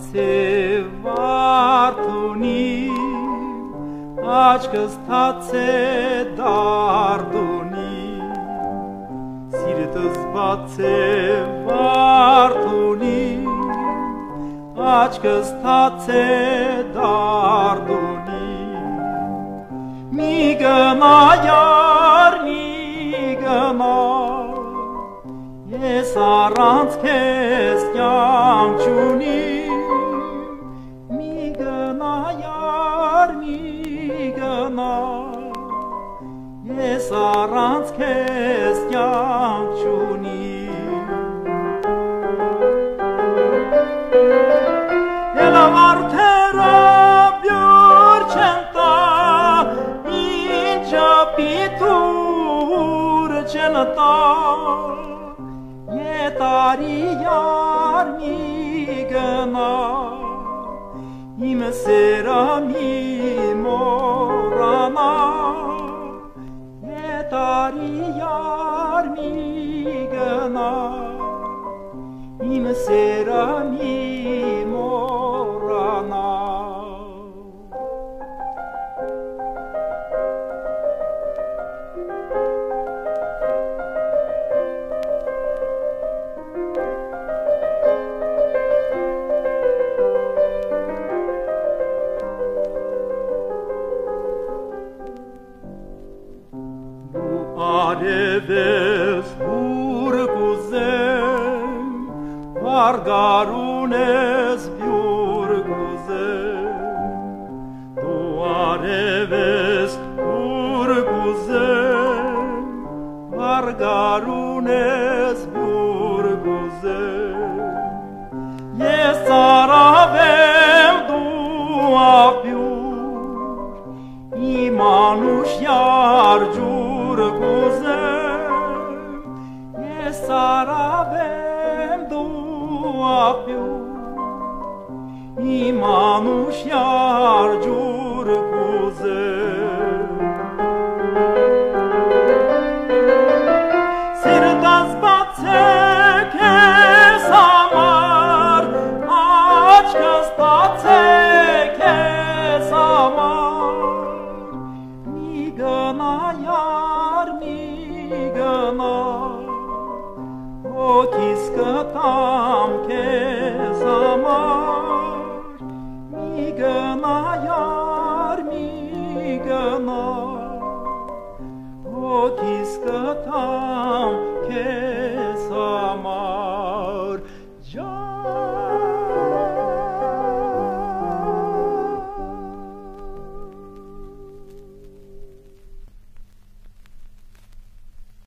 Թացև վարդունի, աչքս թացե դարդունի, սիրտս բացե վարդունի, աչքս թացե դարդունի, մի գնա յար, մի գնա, ես առանց քեզ կյանք չունիմ, մի գնա յար, մի գնա, ես առանց քեզ կյանք չունիմ։ Ելավարդերը բյուր չեն տա, ինչը պիտուր չեն տա, Տարի յար մի գնա, իմ սերը մի մորանա, տարի յար մի գնա, իմ սերը մի մորանա։ Արևես բուր կուզեմ, վարգարուն ես բյուր կուզեմ, դու արևես բուր կուզեմ, վարգարուն ես բյուր կուզեմ, ես ծարավեմ դու աղբյուր, իմ անուշ յարջուր Ես արավեմ դու աղբյուր, իմ անուշ յարջուր կուզեմ։ Սիրտս բացե քեզ համար, աչքս բացե քեզ համար, մի գնա յար, մի գնա, հոգիս կտամ քեզ համար, մի գնա յար, մի գնա, հոգիս կտամ քեզ